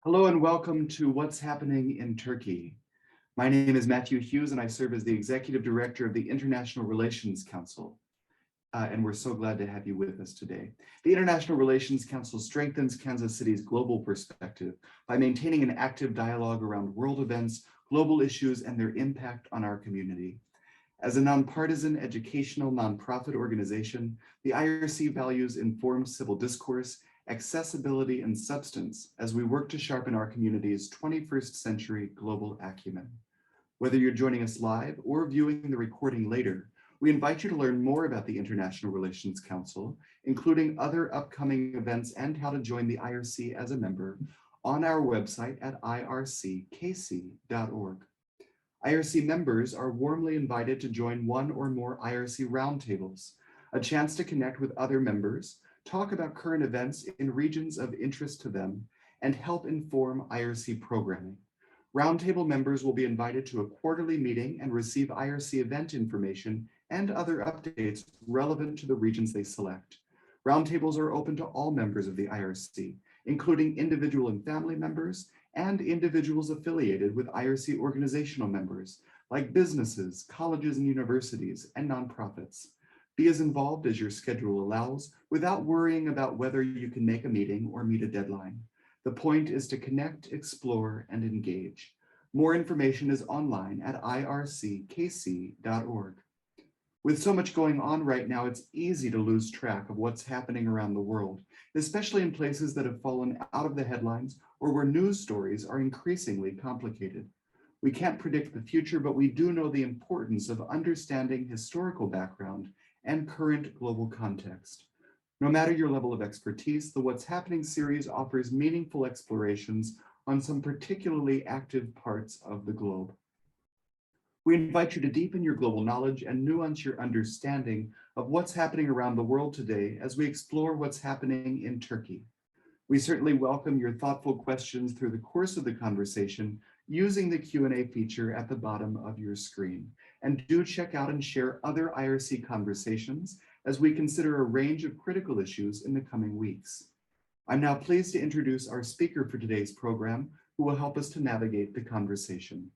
Hello and welcome to What's Happening in Turkey. My name is Matthew Hughes and I serve as the Executive Director of the International Relations Council. And we're so glad to have you with us today. The International Relations Council strengthens Kansas City's global perspective by maintaining an active dialogue around world events, global issues, and their impact on our community. As a nonpartisan educational nonprofit organization, the IRC values informed civil discourse, accessibility, and substance as we work to sharpen our community's 21st century global acumen. Whether you're joining us live or viewing the recording later, we invite you to learn more about the International Relations Council, including other upcoming events and how to join the IRC as a member on our website at irckc.org. IRC members are warmly invited to join one or more IRC roundtables, a chance to connect with other members, talk about current events in regions of interest to them, and help inform IRC programming. Roundtable members will be invited to a quarterly meeting and receive IRC event information and other updates relevant to the regions they select. Roundtables are open to all members of the IRC, including individual and family members and individuals affiliated with IRC organizational members, like businesses, colleges and universities, and nonprofits. Be as involved as your schedule allows without worrying about whether you can make a meeting or meet a deadline. The point is to connect, explore, and engage. More information is online at irckc.org. With so much going on right now, it's easy to lose track of what's happening around the world, especially in places that have fallen out of the headlines or where news stories are increasingly complicated. We can't predict the future, but we do know the importance of understanding historical background and current global context. No matter your level of expertise, the What's Happening series offers meaningful explorations on some particularly active parts of the globe. We invite you to deepen your global knowledge and nuance your understanding of what's happening around the world today as we explore what's happening in Turkey. We certainly welcome your thoughtful questions through the course of the conversation using the Q&A feature at the bottom of your screen. And do check out and share other IRC conversations as we consider a range of critical issues in the coming weeks. I'm now pleased to introduce our speaker for today's program, who will help us to navigate the conversation.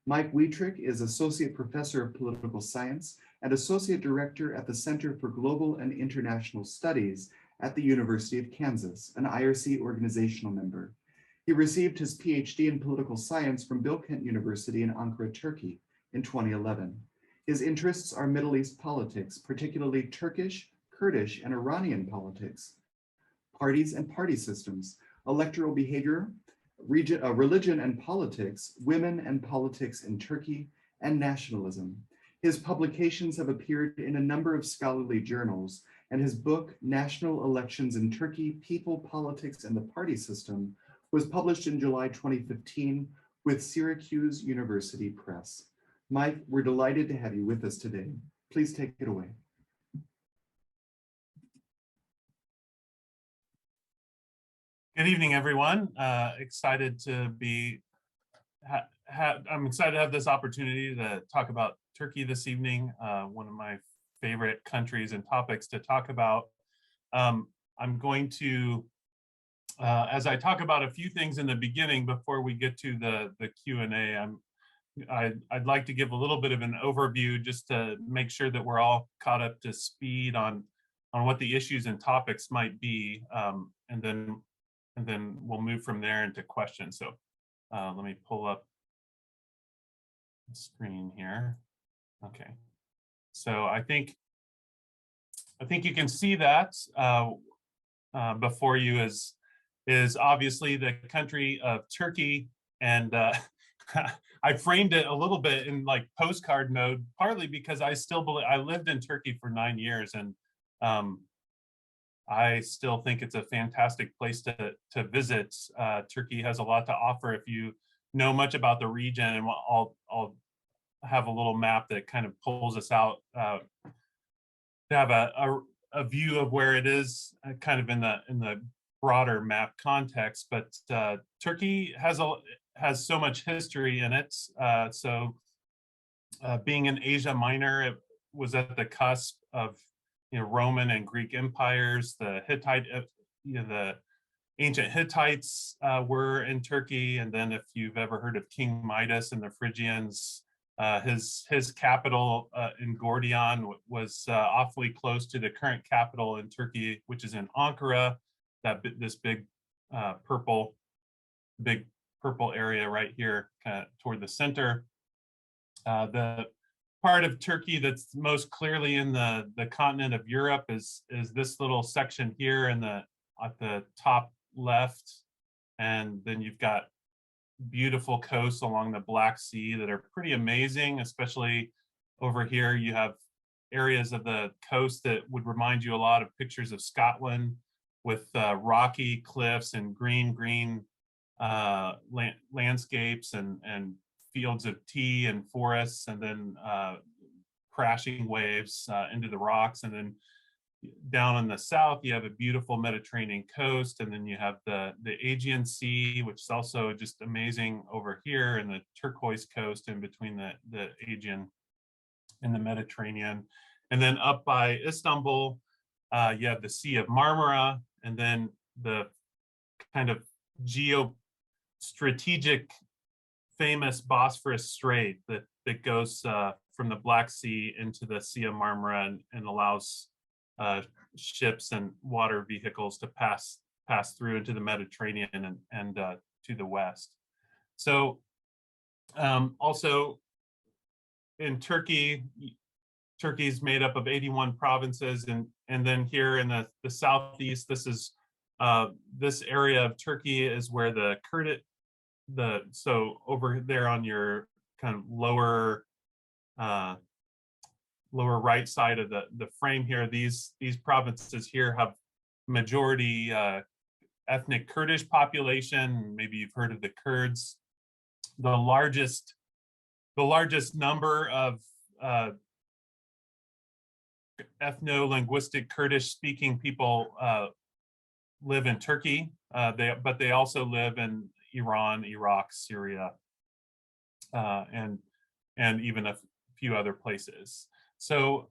Mike Wuthrich is Associate Professor of Political Science and Associate Director at the Center for Global and International Studies at the University of Kansas, an IRC organizational member. He received his PhD in political science from Bilkent University in Ankara, Turkey in 2011. His interests are Middle East politics, particularly Turkish, Kurdish, and Iranian politics, parties and party systems, electoral behavior, religion and politics, women and politics in Turkey, and nationalism. His publications have appeared in a number of scholarly journals, and his book, National Elections in Turkey, People, Politics, and the Party System, was published in July 2015 with Syracuse University Press. Mike, we're delighted to have you with us today. Please take it away. Good evening, everyone. Excited to be, I'm excited to have this opportunity to talk about Turkey this evening, one of my favorite countries and topics to talk about. I'm going to, as I talk about a few things in the beginning before we get to the Q&A, I'd like to give a little bit of an overview just to make sure that we're all caught up to speed on what the issues and topics might be, and then we'll move from there into questions. So let me pull up the screen here. Okay, so I think you can see that before you is obviously the country of Turkey, and I framed it a little bit in like postcard mode, partly because I still believe I lived in Turkey for 9 years, and I still think it's a fantastic place to visit. Turkey has a lot to offer if you know much about the region, and I'll have a little map that kind of pulls us out to have a view of where it is, kind of in the broader map context. But Turkey has so much history in it. Being in Asia Minor, it was at the cusp of Roman and Greek empires, the Hittite, the ancient Hittites were in Turkey. And then if you've ever heard of King Midas and the Phrygians, his capital in Gordion was awfully close to the current capital in Turkey, which is in Ankara, this big purple area right here toward the center. The part of Turkey that's most clearly in the continent of Europe is this little section here at the top left. And then you've got beautiful coasts along the Black Sea that are pretty amazing, especially over here. You have areas of the coast that would remind you a lot of pictures of Scotland, with rocky cliffs and green landscapes and fields of tea and forests, and then crashing waves into the rocks. And then down in the south, you have a beautiful Mediterranean coast, and then you have the Aegean Sea, which is also just amazing over here, and the turquoise coast in between the Aegean and the Mediterranean. And then up by Istanbul, you have the Sea of Marmara, and then the kind of geostrategic famous Bosphorus Strait that goes from the Black Sea into the Sea of Marmara and allows ships and water vehicles to pass through into the Mediterranean and to the west. So also in Turkey, Turkey's made up of 81 provinces, and then here in the southeast, this area of Turkey is where the Kurdish, so over there on your kind of lower right side of the frame here, these provinces here have majority ethnic Kurdish population. Maybe you've heard of the Kurds. The largest number of ethno-linguistic Kurdish speaking people live in Turkey, but they also live in Iran, Iraq, Syria, and even a few other places. So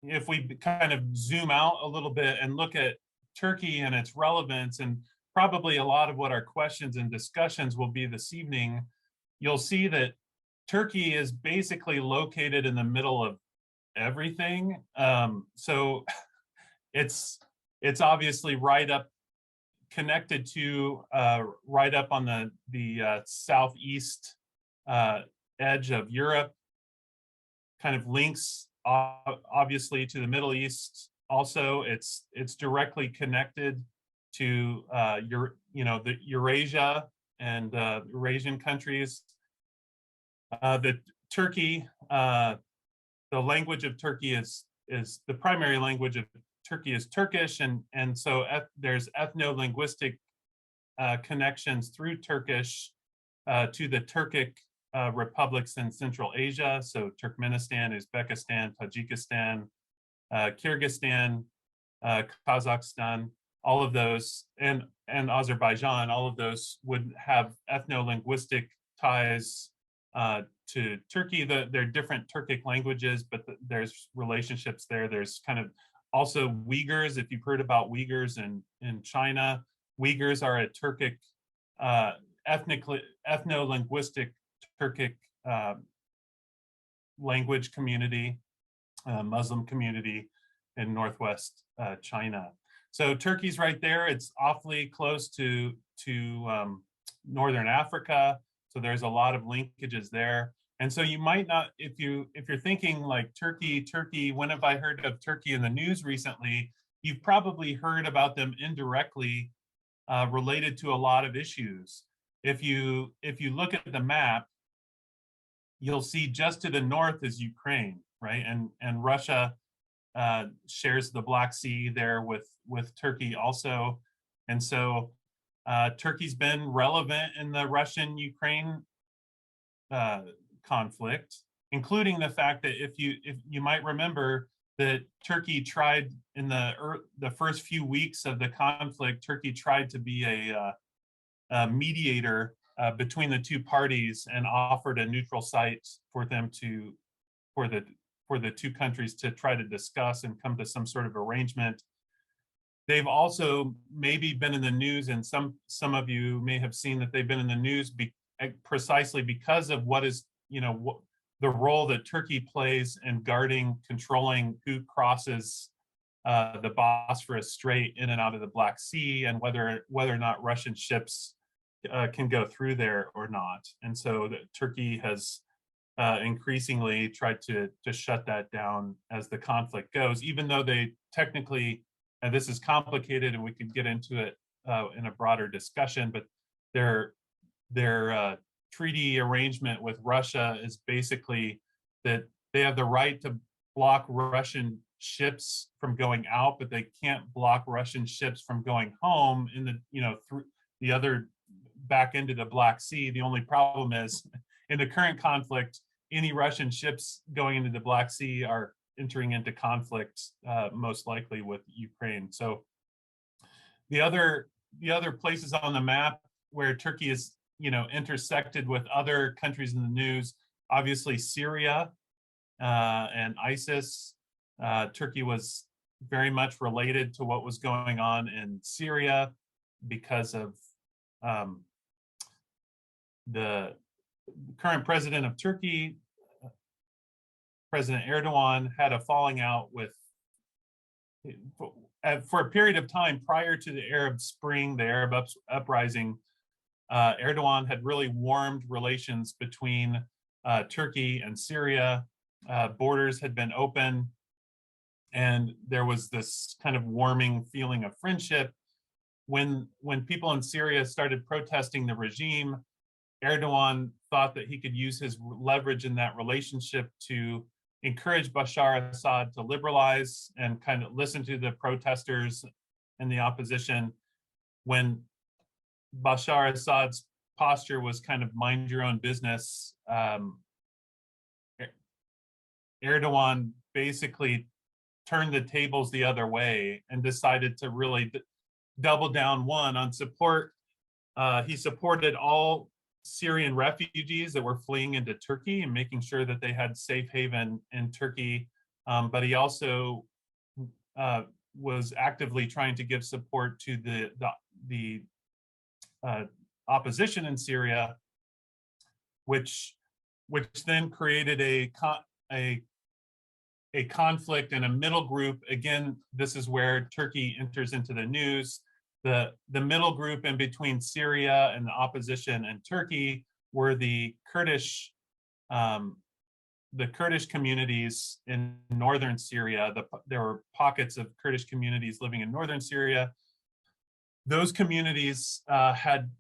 if we kind of zoom out a little bit and look at Turkey and its relevance, and probably a lot of what our questions and discussions will be this evening, you'll see that Turkey is basically located in the middle of everything. So it's obviously right up connected to right up on the southeast edge of Europe, kind of links obviously to the Middle East. Also, it's directly connected to the Eurasia and Eurasian countries. The language of Turkey is the primary language of Turkey is Turkish, and so there's ethno-linguistic connections through Turkish to the Turkic republics in Central Asia, so Turkmenistan, Uzbekistan, Tajikistan, Kyrgyzstan, Kazakhstan, all of those, and Azerbaijan, all of those would have ethno-linguistic ties to Turkey. They're different Turkic languages, but there's relationships there. There's kind of also Uyghurs, if you've heard about Uyghurs in China. Uyghurs are a Turkic, ethno-linguistic Turkic language community, Muslim community in Northwest China. So Turkey's right there. It's awfully close to Northern Africa. So there's a lot of linkages there. And so you might not, if you're thinking like Turkey, when have I heard of Turkey in the news recently? You've probably heard about them indirectly related to a lot of issues. If you look at the map, you'll see just to the north is Ukraine, right? And Russia shares the Black Sea there with Turkey also. And so Turkey's been relevant in the Russian-Ukraine conflict, including the fact that if you might remember that Turkey tried in the first few weeks of the conflict, Turkey tried to be a mediator between the two parties and offered a neutral site for them for the two countries to try to discuss and come to some sort of arrangement. They've also maybe been in the news, and some of you may have seen that they've been in the news precisely because of what is, the role that Turkey plays in guarding, controlling who crosses the Bosphorus Strait in and out of the Black Sea, and whether or not Russian ships can go through there or not. And so Turkey has increasingly tried to shut that down as the conflict goes, even though they technically, and this is complicated and we could get into it in a broader discussion, but their treaty arrangement with Russia is basically that they have the right to block Russian ships from going out, but they can't block Russian ships from going home in the, through the other back into the Black Sea. The only problem is in the current conflict, any Russian ships going into the Black Sea are entering into conflict, most likely with Ukraine. So the other places on the map where Turkey is, intersected with other countries in the news, obviously Syria and ISIS. Turkey was very much related to what was going on in Syria because of the current president of Turkey, President Erdogan, had a falling out with, for a period of time prior to the Arab Spring, the Arab uprising, Erdogan had really warmed relations between Turkey and Syria. Borders had been open, and there was this kind of warming feeling of friendship. When people in Syria started protesting the regime, Erdogan thought that he could use his leverage in that relationship to encourage Bashar Assad to liberalize and kind of listen to the protesters and the opposition. When Bashar Assad's posture was kind of mind your own business, Erdogan basically turned the tables the other way and decided to really double down on support. He supported all Syrian refugees that were fleeing into Turkey and making sure that they had safe haven in Turkey. But he also was actively trying to give support to the opposition in Syria, which then created a conflict and a middle group. Again, this is where Turkey enters into the news. The middle group in between Syria and the opposition and Turkey were the Kurdish communities in northern Syria. There were pockets of Kurdish communities living in northern Syria. Those communities had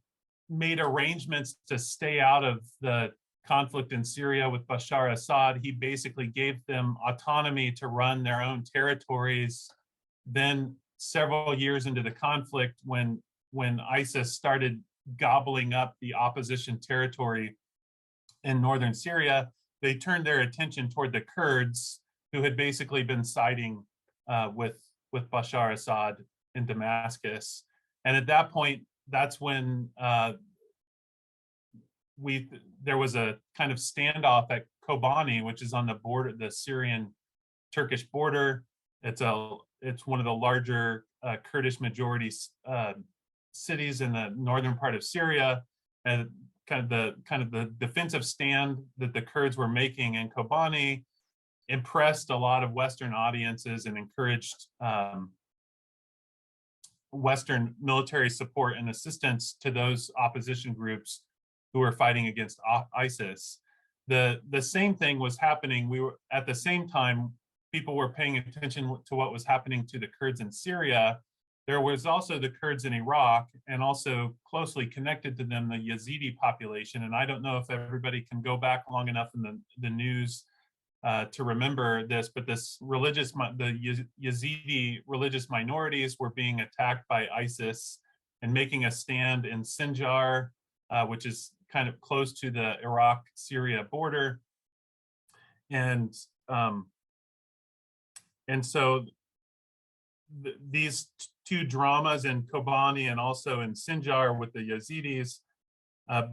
made arrangements to stay out of the conflict in Syria with Bashar Assad. He basically gave them autonomy to run their own territories. Then several years into the conflict, when ISIS started gobbling up the opposition territory in northern Syria, they turned their attention toward the Kurds, who had basically been siding with Bashar Assad in Damascus. And at that point, that's when there was a kind of standoff at Kobani, which is on the border, the Syrian-Turkish border. It's one of the larger Kurdish majority cities in the northern part of Syria, and kind of the defensive stand that the Kurds were making in Kobani impressed a lot of Western audiences and encouraged Western military support and assistance to those opposition groups who were fighting against ISIS. The same thing was happening. At the same time, people were paying attention to what was happening to the Kurds in Syria. There was also the Kurds in Iraq, and also closely connected to them, the Yazidi population. And I don't know if everybody can go back long enough in the news to remember this, but the Yazidi religious minorities were being attacked by ISIS and making a stand in Sinjar, which is kind of close to the Iraq-Syria border. And so these two dramas in Kobani and also in Sinjar with the Yazidis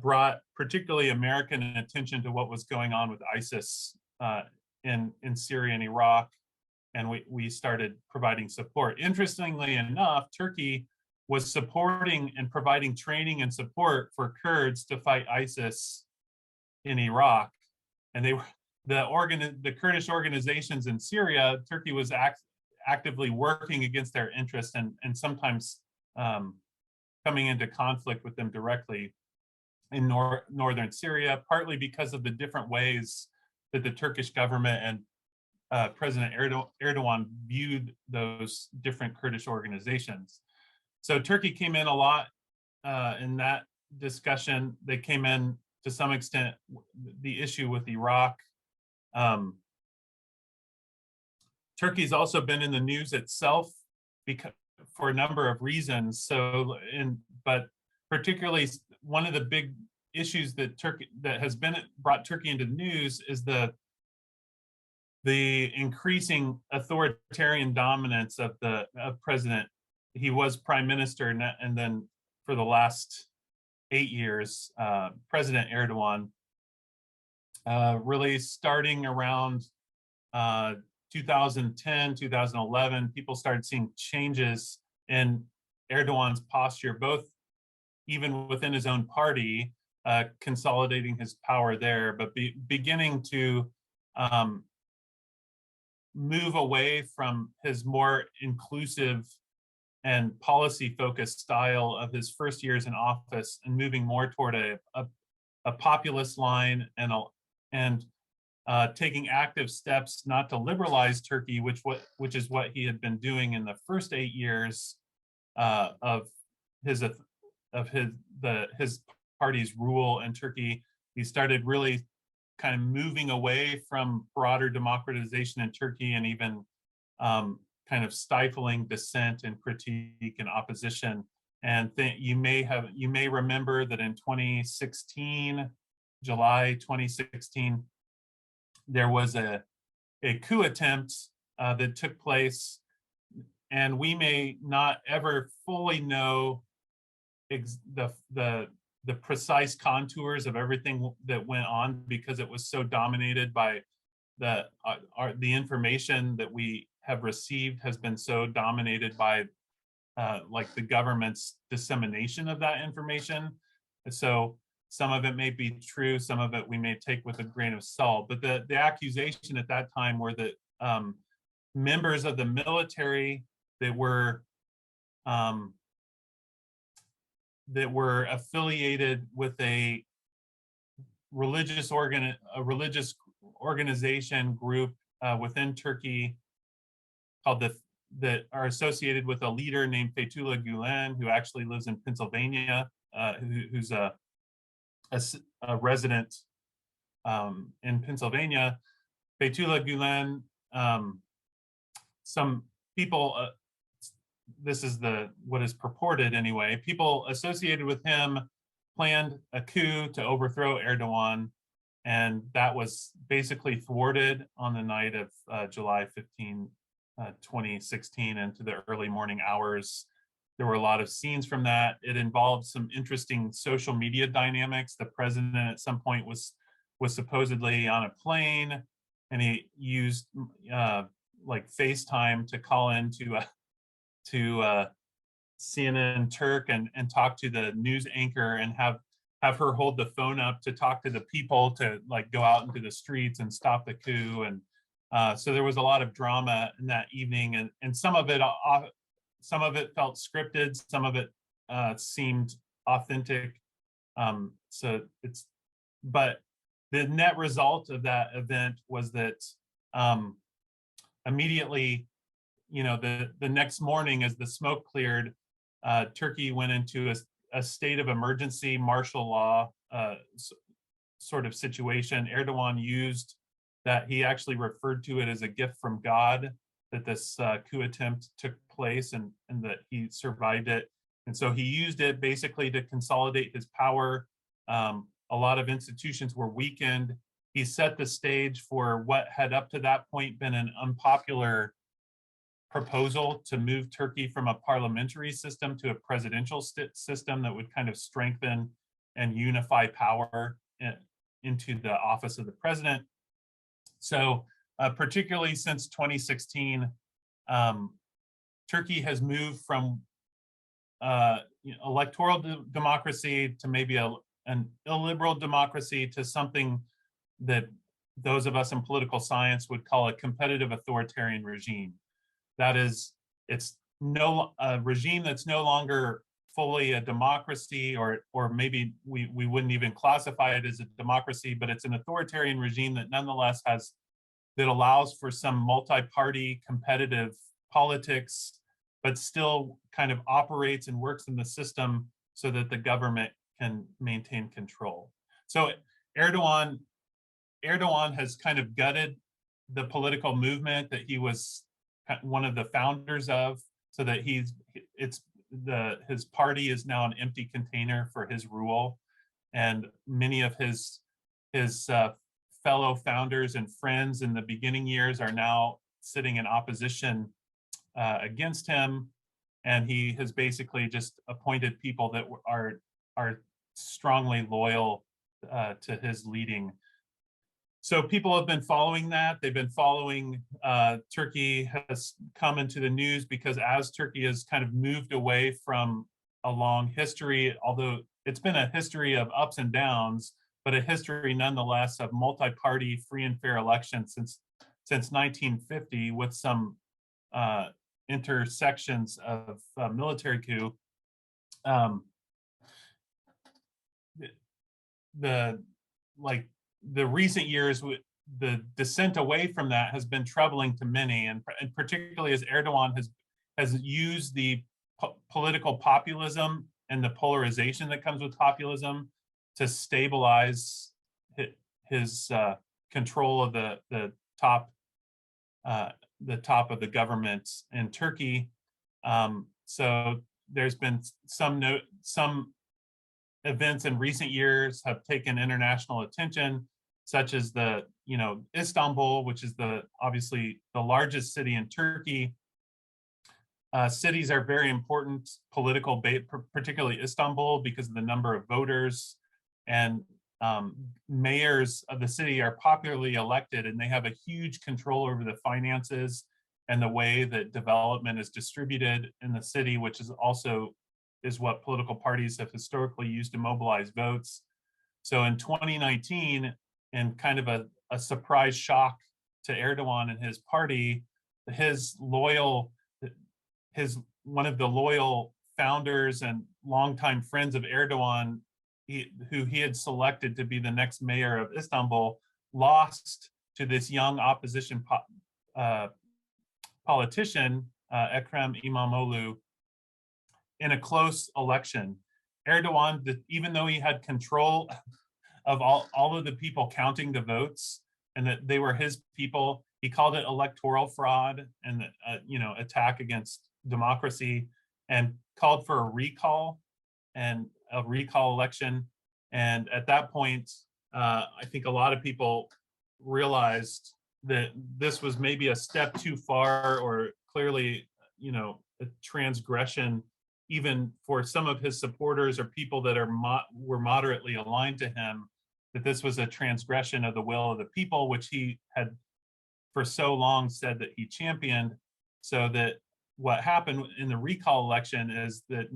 brought particularly American attention to what was going on with ISIS in Syria and Iraq, and we started providing support. Interestingly enough, Turkey was supporting and providing training and support for Kurds to fight ISIS in Iraq, and they were the Kurdish organizations in Syria. Turkey was actively working against their interests and sometimes coming into conflict with them directly in northern Syria, partly because of the different ways that the Turkish government and President Erdogan viewed those different Kurdish organizations. So Turkey came in a lot in that discussion. They came in to some extent the issue with Iraq. Turkey's also been in the news itself because for a number of reasons. So, but particularly one of the big issues that has brought Turkey into the news is the increasing authoritarian dominance of President. He was prime minister, and then for the last 8 years, President Erdogan, really starting around 2010, 2011, people started seeing changes in Erdogan's posture, both even within his own party, consolidating his power there, but beginning to move away from his more inclusive and policy-focused style of his first years in office and moving more toward a populist line and taking active steps not to liberalize Turkey, which is what he had been doing in the first 8 years of his party's rule in Turkey. He started really kind of moving away from broader democratization in Turkey and even kind of stifling dissent and critique and opposition. And you may remember that in 2016, July 2016, there was a coup attempt that took place, and we may not ever fully know the precise contours of everything that went on because it was so dominated by the information that we have received has been so dominated by like the government's dissemination of that information. So some of it may be true, some of it we may take with a grain of salt. But the accusation at that time were that members of the military that were affiliated with a religious organization group within Turkey called that are associated with a leader named Fethullah Gulen, who actually lives in Pennsylvania, who's a resident in Pennsylvania. Fethullah Gulen, some people, this is what is purported anyway, people associated with him planned a coup to overthrow Erdogan, and that was basically thwarted on the night of July 15, 2016 into the early morning hours. There were a lot of scenes from that. It involved some interesting social media dynamics. The president at some point was supposedly on a plane, and he used like FaceTime to call into CNN Turk and talk to the news anchor and have her hold the phone up to talk to the people to like go out into the streets and stop the coup. And so there was a lot of drama in that evening, and some of it felt scripted, some of it seemed authentic. But the net result of that event was that immediately, the next morning, as the smoke cleared, Turkey went into a state of emergency martial law sort of situation. Erdogan used that. He actually referred to it as a gift from God that this coup attempt took place and that he survived it. And so he used it basically to consolidate his power. A lot of institutions were weakened. He set the stage for what had up to that point been an unpopular proposal to move Turkey from a parliamentary system to a presidential system that would kind of strengthen and unify power into the office of the president. So particularly since 2016, Turkey has moved from electoral democracy to maybe an illiberal democracy to something that those of us in political science would call a competitive authoritarian regime. That is, it's a regime that's no longer fully a democracy, or maybe we wouldn't even classify it as a democracy, but it's an authoritarian regime that nonetheless that allows for some multi-party competitive politics, but still kind of operates and works in the system so that the government can maintain control. So Erdogan has kind of gutted the political movement that he was one of the founders of, so that his party is now an empty container for his rule, and many of his fellow founders and friends in the beginning years are now sitting in opposition against him, and he has basically just appointed people that are strongly loyal to his leading. So people have been following that. They've been following, Turkey has come into the news because as Turkey has kind of moved away from a long history, although it's been a history of ups and downs, but a history nonetheless of multi-party free and fair elections since 1950, with some intersections of military coup. The recent years, the descent away from that has been troubling to many, and particularly as Erdogan has used the political populism and the polarization that comes with populism to stabilize his control of the top of the government in Turkey. So there's been some events in recent years have taken international attention, such as Istanbul, which is obviously the largest city in Turkey. Cities are very important political, particularly Istanbul, because of the number of voters, and mayors of the city are popularly elected, and they have a huge control over the finances and the way that development is distributed in the city, which is what political parties have historically used to mobilize votes. So in 2019, in kind of a surprise shock to Erdogan and his party, one of the loyal founders and longtime friends of Erdogan, who he had selected to be the next mayor of Istanbul, lost to this young opposition politician, Ekrem İmamoğlu, in a close election. Erdogan, even though he had control of all of the people counting the votes and that they were his people, he called it electoral fraud and attack against democracy, and called for a recall election. And at that point, I think a lot of people realized that this was maybe a step too far, or clearly, a transgression, even for some of his supporters or people that were moderately aligned to him, that this was a transgression of the will of the people, which he had for so long said that he championed. So that what happened in the recall election is that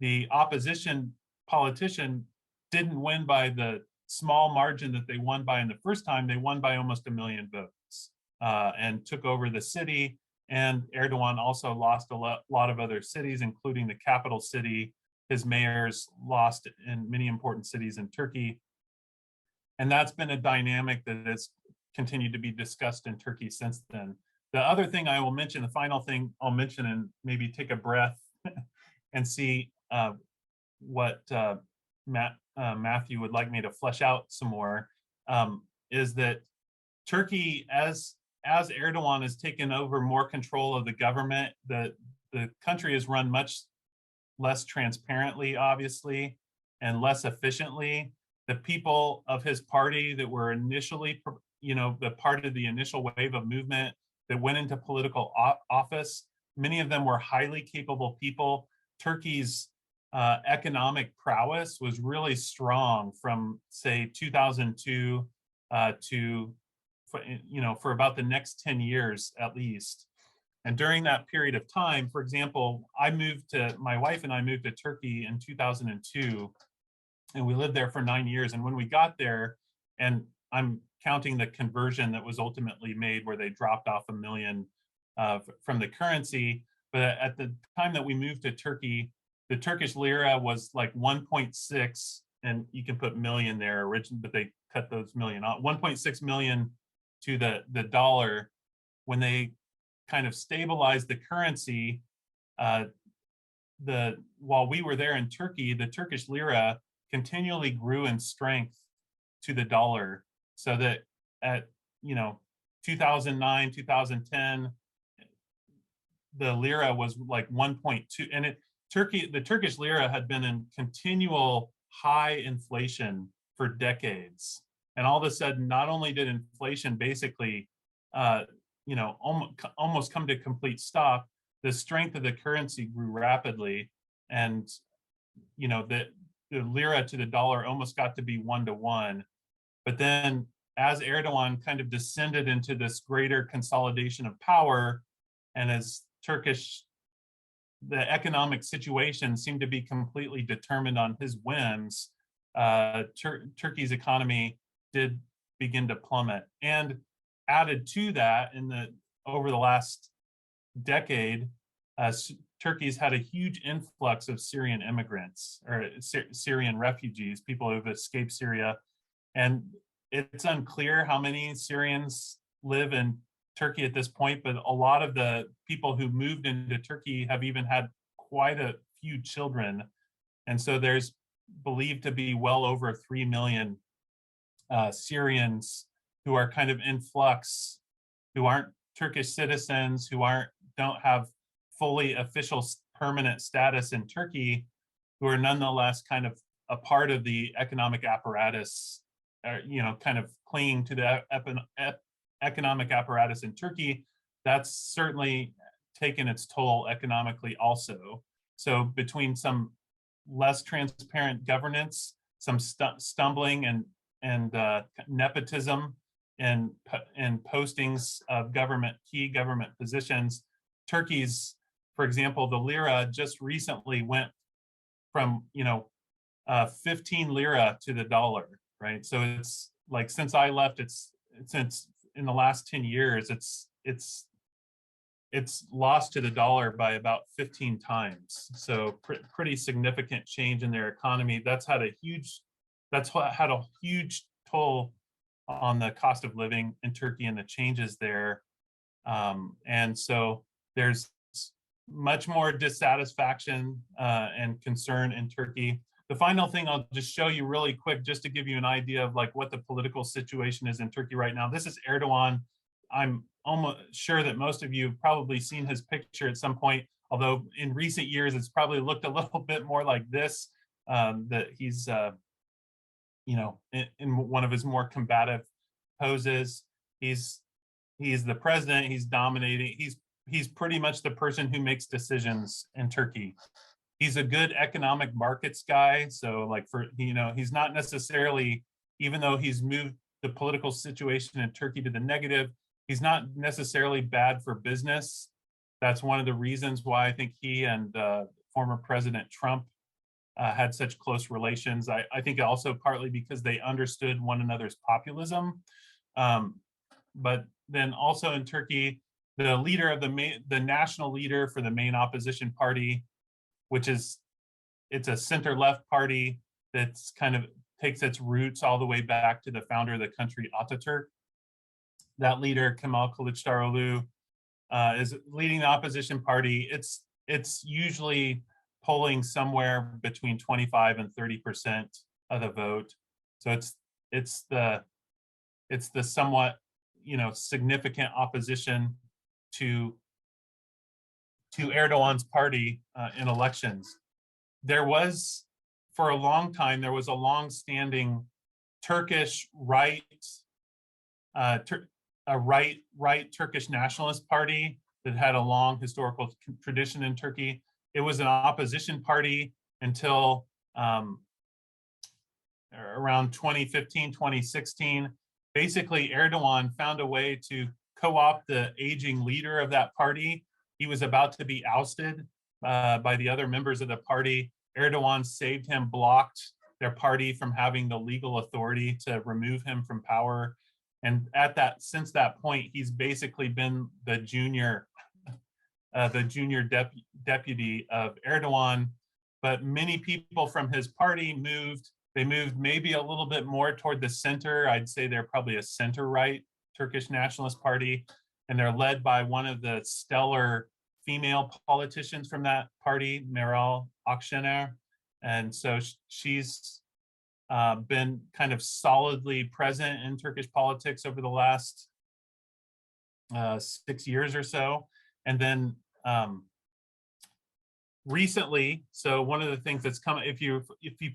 the opposition politician didn't win by the small margin that they won by in the first time. They won by almost 1 million votes and took over the city. And Erdogan also lost a lot of other cities, including the capital city. His mayors lost in many important cities in Turkey. And that's been a dynamic that has continued to be discussed in Turkey since then. The other thing I will mention, the final thing I'll mention, and maybe take a breath and see what Matthew would like me to flesh out some more, is that Turkey, as Erdogan has taken over more control of the government, the country is run much less transparently, obviously, and less efficiently. The people of his party that were initially, the part of the initial wave of movement that went into political office, many of them were highly capable people. Turkey's economic prowess was really strong from, say, 2002 to for about the next 10 years at least. And during that period of time, for example, my wife and I moved to Turkey in 2002, and we lived there for 9 years. And when we got there, and I'm counting the conversion that was ultimately made where they dropped off $1 million from the currency. But at the time that we moved to Turkey, the Turkish lira was like 1.6, and you can put million there originally, but they cut those million off, 1.6 million to the dollar. When they kind of stabilized the currency, while we were there in Turkey, the Turkish lira continually grew in strength to the dollar, so that at 2009, 2010, the lira was like 1.2, and the Turkish lira had been in continual high inflation for decades. And all of a sudden, not only did inflation basically almost come to complete stop, the strength of the currency grew rapidly, and the lira to the dollar almost got to be 1-to-1. But then as Erdogan kind of descended into this greater consolidation of power, and as the economic situation seemed to be completely determined on his whims, Turkey's economy did begin to plummet. And added to that, over the last decade, Turkey's had a huge influx of Syrian immigrants, or Syrian refugees, people who've escaped Syria. And it's unclear how many Syrians live in Turkey at this point, but a lot of the people who moved into Turkey have even had quite a few children. And so there's believed to be well over 3 million Syrians who are kind of in flux, who aren't Turkish citizens, who don't have fully official permanent status in Turkey, who are nonetheless kind of a part of the economic apparatus, kind of clinging to the economic apparatus in Turkey. That's certainly taken its toll economically also. So between some less transparent governance, some stumbling and nepotism and postings of key government positions, Turkey's, for example, the lira just recently went from 15 lira to the dollar, right? So it's like, since I left, since in the last 10 years, it's lost to the dollar by about 15 times. So pretty significant change in their economy. That's had a huge toll on the cost of living in Turkey and the changes there. And so there's much more dissatisfaction and concern in Turkey. The final thing I'll just show you really quick, just to give you an idea of like what the political situation is in Turkey right now. This is Erdogan. I'm almost sure that most of you have probably seen his picture at some point, although in recent years it's probably looked a little bit more like this, that he's in one of his more combative poses. He's the president, he's dominating, he's pretty much the person who makes decisions in Turkey. He's a good economic markets guy. So like he's not necessarily, even though he's moved the political situation in Turkey to the negative, he's not necessarily bad for business. That's one of the reasons why I think he and former President Trump had such close relations. I think also partly because they understood one another's populism. But then also in Turkey, the leader of the national leader for the main opposition party, it's a center-left party that's kind of takes its roots all the way back to the founder of the country, Ataturk. That leader, Kemal Kılıçdaroğlu, is leading the opposition party. It's usually polling somewhere between 25 and 30% of the vote. So it's the somewhat significant opposition to Erdogan's party in elections. There was, for a long time, there was a long-standing Turkish right Turkish Nationalist Party that had a long historical tradition in Turkey. It was an opposition party until around 2015, 2016. basically Erdogan found a way to co-opt the aging leader of that party. He was about to be ousted by the other members of the party. Erdogan saved him, blocked their party from having the legal authority to remove him from power. And since that point, he's basically been the junior deputy of Erdogan. But many people from his party moved. They moved maybe a little bit more toward the center. I'd say they're probably a center-right Turkish Nationalist Party, and they're led by one of the stellar female politicians from that party, Meral Akşener. And so she's been kind of solidly present in Turkish politics over the last 6 years or so. And then recently, so one of the things that's come, if you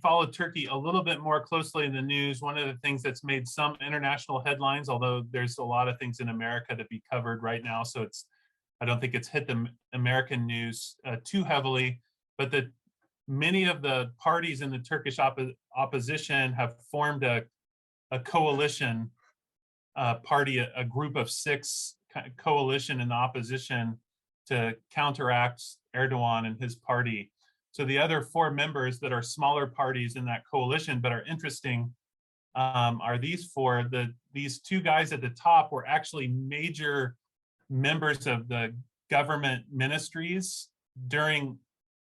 follow Turkey a little bit more closely in the news, one of the things that's made some international headlines, although there's a lot of things in America to be covered right now, so I don't think it's hit the American news too heavily, but that many of the parties in the Turkish opposition have formed a coalition party, a group of 6 coalition in the opposition to counteract Erdogan and his party. So the other 4 members that are smaller parties in that coalition but are interesting are these 4. These 2 guys at the top were actually major members of the government ministries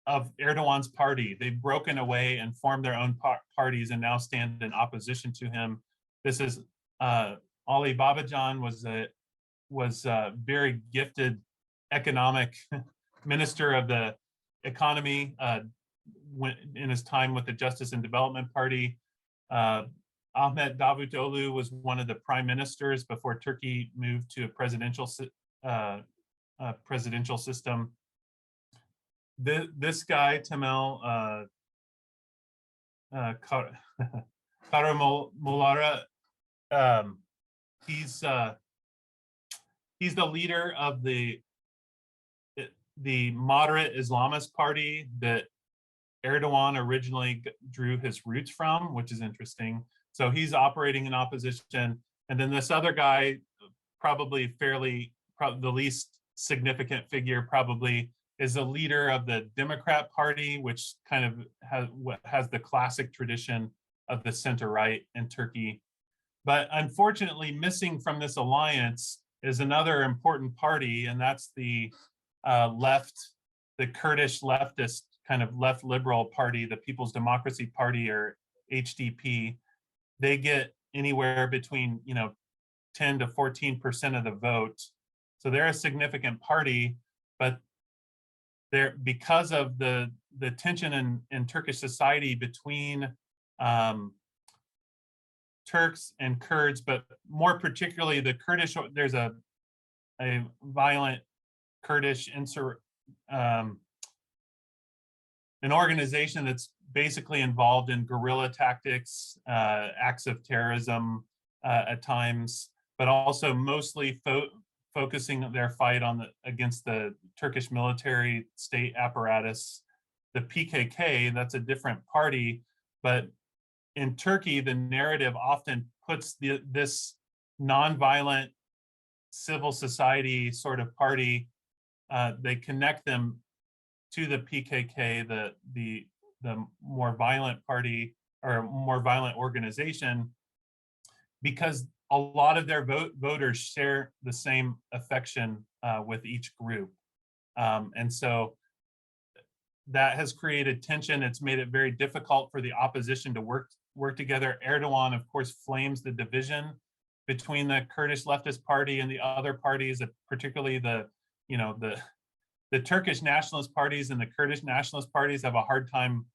of Erdogan's party. They've broken away and formed their own parties and now stand in opposition to him. This is Ali Babacan was a very gifted economic minister of the economy in his time with the Justice and Development Party. Ahmet Davutoglu was one of the prime ministers before Turkey moved to a presidential system. This guy, Temel Karamollaara, he's the leader of the moderate Islamist party that Erdogan originally drew his roots from, which is interesting. So he's operating in opposition. And then this other guy, probably the least significant figure probably, is the leader of the Democrat Party, which kind of has the classic tradition of the center-right in Turkey. But unfortunately, missing from this alliance is another important party, and that's the Kurdish leftist kind of left liberal party, the People's Democracy Party, or HDP. They get anywhere between 10 to 14% of the vote. So they're a significant party, but they're, because of the tension in Turkish society between Turks and Kurds, but more particularly the Kurdish, there's a violent Kurdish an organization that's basically involved in guerrilla tactics, acts of terrorism at times, but also mostly focusing their fight against the Turkish military state apparatus. The PKK, that's a different party, but in Turkey, the narrative often puts this nonviolent civil society sort of party, they connect them to the PKK, the more violent party or more violent organization, because a lot of their voters share the same affection with each group. And so that has created tension. It's made it very difficult for the opposition to work together. Erdogan, of course, flames the division between the Kurdish leftist party and the other parties, particularly the Turkish nationalist parties and the Kurdish nationalist parties have a hard time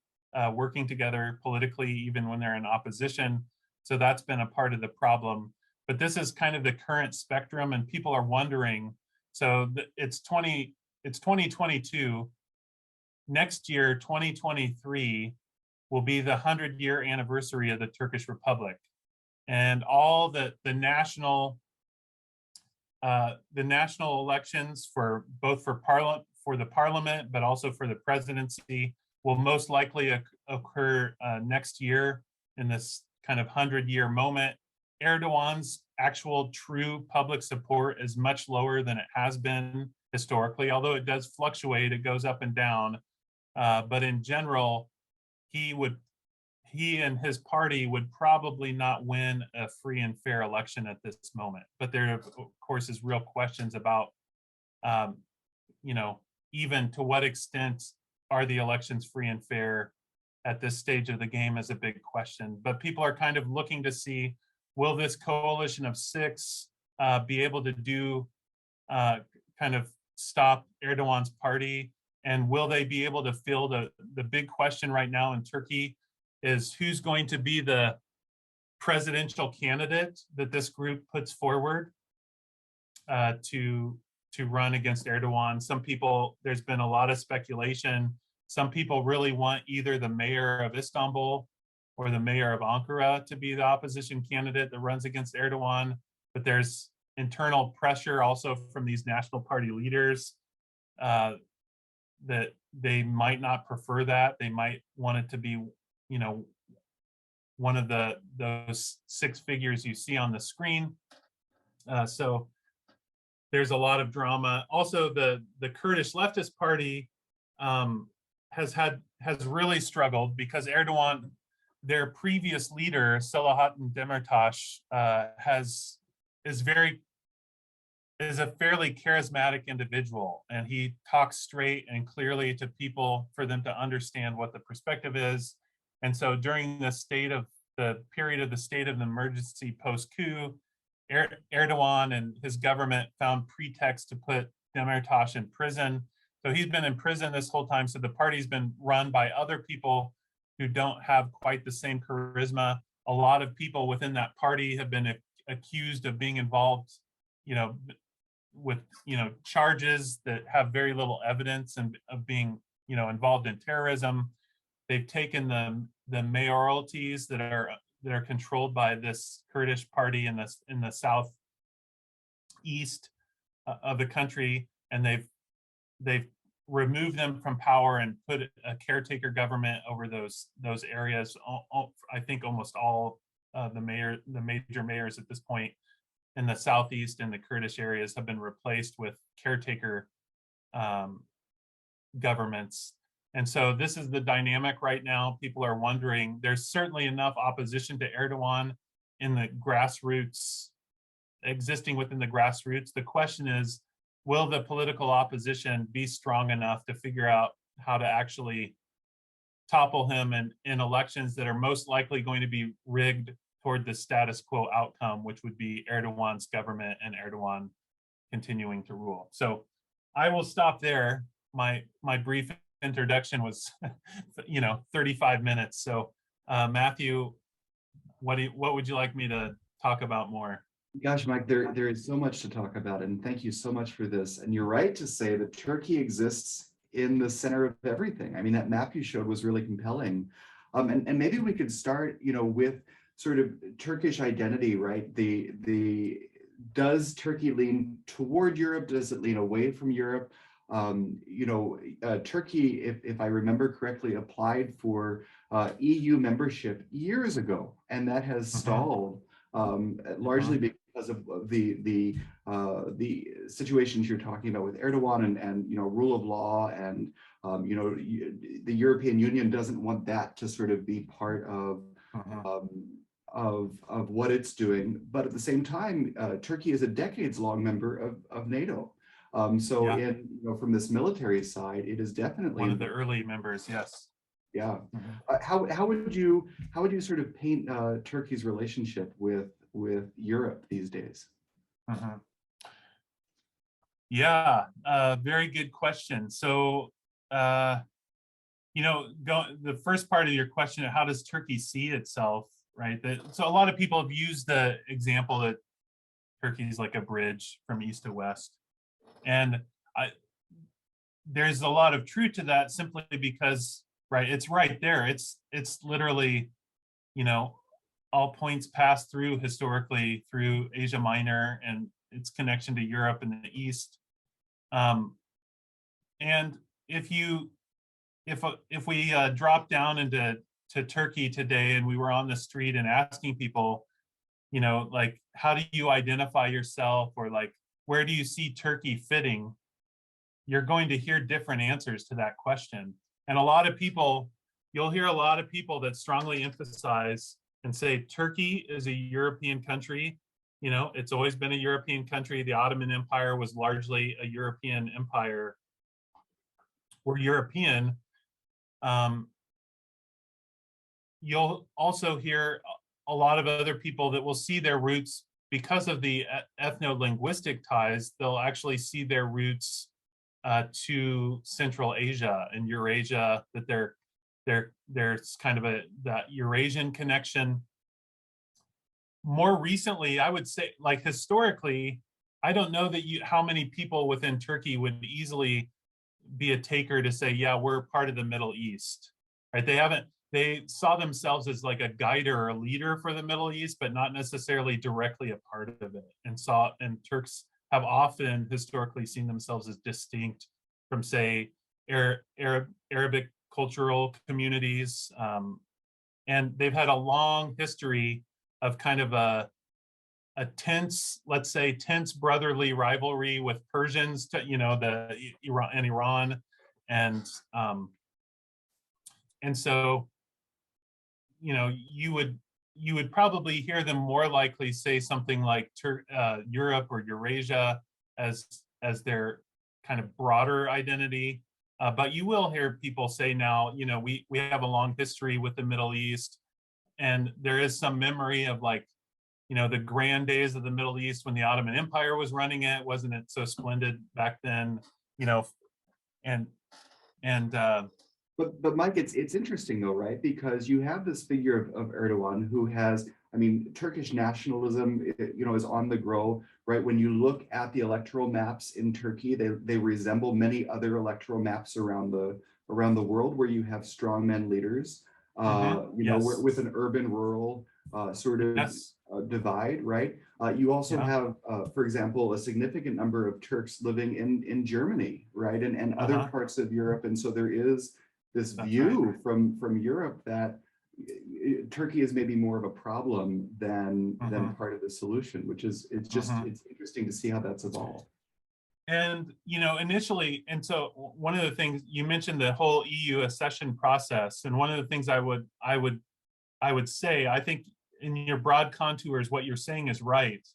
working together politically, even when they're in opposition. So that's been a part of the problem. But this is kind of the current spectrum, and people are wondering, so it's 2022. Next year, 2023, will be the 100-year anniversary of the Turkish Republic. And all the national elections for the parliament, but also for the presidency, will most likely occur next year in this kind of 100-year moment. Erdogan's actual true public support is much lower than it has been historically, although it does fluctuate, it goes up and down. But in general, he and his party would probably not win a free and fair election at this moment. But there, of course, is real questions about, um, you know, even to what extent are the elections free and fair at this stage of the game is a big question. But people are kind of looking to see, will this coalition of six be able to do kind of stop Erdogan's party? And will they be able to fill the big question right now in Turkey is who's going to be the presidential candidate that this group puts forward to run against Erdogan. Some people, there's been a lot of speculation. Some people really want either the mayor of Istanbul or the mayor of Ankara to be the opposition candidate that runs against Erdogan. But there's internal pressure also from these national party leaders that they might not prefer that. They might want it to be, you know, one of those six figures you see on the screen. So there's a lot of drama. Also, the Kurdish leftist party has really struggled because Erdogan, their previous leader, Selahattin Demirtas, is a fairly charismatic individual, and he talks straight and clearly to people for them to understand what the perspective is. And so during the period of the state of emergency post-coup, Erdogan and his government found pretext to put Demirtas in prison. So he's been in prison this whole time. So the party's been run by other people who don't have quite the same charisma. A lot of people within that party have been accused of being involved, with charges that have very little evidence and of being involved in terrorism. They've taken the mayoralties that are controlled by this Kurdish party in the southeast of the country, and they've removed them from power and put a caretaker government over those areas. I think almost all the major mayors at this point in the southeast and the Kurdish areas have been replaced with caretaker governments. And so this is the dynamic right now. People are wondering, there's certainly enough opposition to Erdogan in the grassroots, existing within the grassroots. The question is, will the political opposition be strong enough to figure out how to actually topple him in elections that are most likely going to be rigged toward the status quo outcome, which would be Erdogan's government and Erdogan continuing to rule. So I will stop there. My brief introduction was 35 minutes. So Matthew, what would you like me to talk about more? Gosh, Mike, there is so much to talk about, and thank you so much for this. And you're right to say that Turkey exists in the center of everything. I mean, that map you showed was really compelling. And maybe we could start, with sort of Turkish identity, right? Does Turkey lean toward Europe? Does it lean away from Europe? Turkey, if I remember correctly, applied for EU membership years ago, and that has stalled largely because of the situations you're talking about with Erdogan and rule of law, and the European Union doesn't want that to sort of be part of what it's doing. But at the same time, Turkey is a decades-long member of NATO. From this military side, it is definitely one of the early members. Yes. Yeah. How would you sort of paint Turkey's relationship with Europe these days? Yeah, very good question. So, the first part of your question, how does Turkey see itself, right? So a lot of people have used the example that Turkey is like a bridge from east to west. And there's a lot of truth to that, simply because, right, it's right there. It's literally, all points pass through historically through Asia Minor and its connection to Europe in the east. And if we drop down to Turkey today and we were on the street and asking people, like, how do you identify yourself, or like, where do you see Turkey fitting? You're going to hear different answers to that question. And a lot of people, you'll hear a lot of people that strongly emphasize and say Turkey is a European country. It's always been a European country. The Ottoman Empire was largely a European empire. We're European. You'll also hear a lot of other people that will see their roots because of the ethno-linguistic ties. They'll actually see their roots to Central Asia and Eurasia, that there's kind of that Eurasian connection. More recently, I would say, like, historically, I don't know that how many people within Turkey would easily be a taker to say, yeah, we're part of the Middle East, right? They saw themselves as like a guider or a leader for the Middle East, but not necessarily directly a part of it. And Turks have often historically seen themselves as distinct from, say, Arabic cultural communities. And they've had a long history of kind of a tense, let's say, tense brotherly rivalry with Persians, to, Iran. And so, you would probably hear them more likely say something like Europe or Eurasia as their kind of broader identity. But you will hear people say now, we have a long history with the Middle East, and there is some memory of, like, the grand days of the Middle East when the Ottoman Empire was running it. Wasn't it so splendid back then? But Mike, it's interesting though, right? Because you have this figure of Erdogan who has, I mean, Turkish nationalism, is on the grow, right? When you look at the electoral maps in Turkey, they resemble many other electoral maps around the world, where you have strongman leaders, Yes. with an urban-rural sort of Yes. divide, right? You also Yeah. have, for example, a significant number of Turks living in Germany, right? And other parts of Europe. And so there is this view from Europe that Turkey is maybe more of a problem than part of the solution, which is, it's interesting to see how that's evolved. And initially, and so one of the things you mentioned, the whole EU accession process, and one of the things I would say, I think in your broad contours, what you're saying is right.